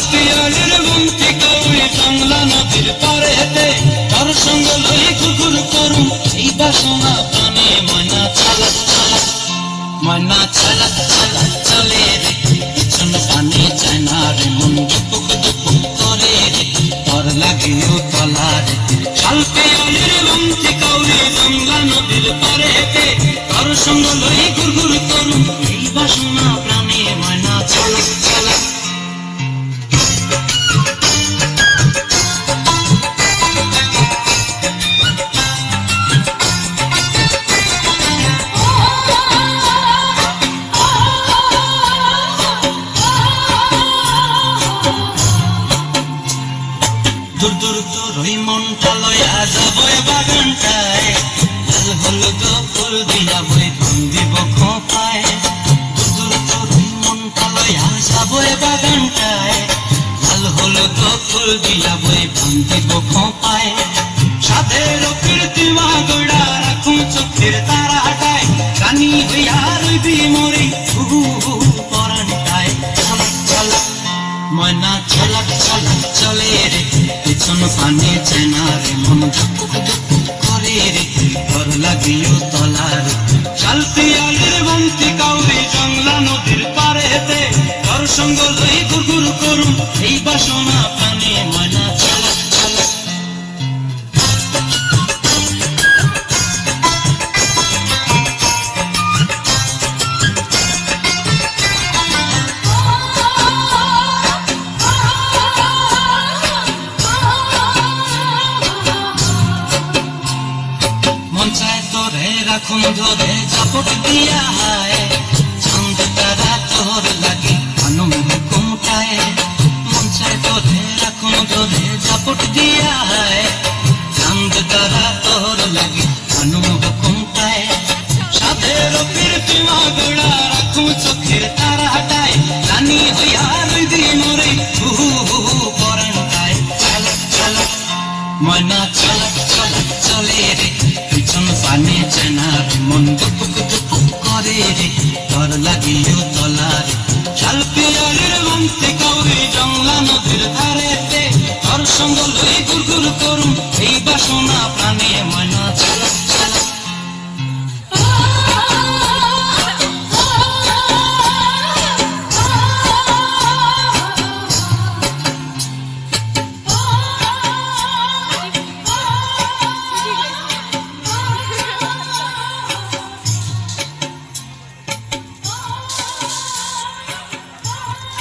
পিয়ালের বন্তি কাউরি বাংলা নদীর পারে হেতে তার সঙ্গ লই ঘুঘুর করুম এই বাসনা প্রাণে ময়না চালাক চালাক ময়না চালাক চালাক চলে রে পিছন পানে চায় না রে মন দুপুক দুপুক করে রে তোর লাগিও তলা রে শাল পিয়ালের বন্তি কাউরি বাংলা নদীর পারে হেতে তার সঙ্গ লই ঘুঘুর করুম এই বাসনা প্রাণে ময়না চালাক চালাক দূর দূর তোর ওই মনটা লয়া যাব বাগানটায় লাল হলুদ ফুল দিয়া বই দিব খোপায় দূর দূর তোর ওই মনটা লয়া যাব বাগানটায় লাল হলুদ ফুল দিয়া বই দিব খোপায় সাধের কীর্তিমা গোড়া রাখুন চোখের তারা হাটায় কানি হইয়া রইবি মরে হু হু পরানটায় চালাক চালাক ময়না চালাক চালাক চলে রে পিছন পানে চেনা রে মন ধুক ধুক করে রে তোর লাগিও তলা রে শাল পিয়ালের বন্তি কাউরি জংলা নদীর পারে হেতে তোর সঙ্গ লই ঘুরঘুর করুম এই বাসনা প্রাণে ময়না চালাক চালাক রাখুন ধরে ঝাপট দিয়া হায় চাঁদ তারা তোর লাগে আনম ঘুমটায় মন চায় তোরে রাখুন ধরে ঝাপট দিয়া হায় চাঁদ তারা তোর লাগে আনম ঘুমটায় সাধের কীর্তিমা গোড়া রাখুন চোখের তারা হাটায় রানী হইয়া রইবি মরে হু হু পরানটায় চালাক চালাক ময়না চালাক চালাক চলে রে পিছন পানে চেনা রে মন দুপুক দুপুক করে রে তোর লাগিও তলা রে শাল পিয়ালের বন্তি কাউরি জংলা নদীর ধারেতে তোর সঙ্গ লই ঘুরঘুর করুম এই বাসনা প্রাণে ময়না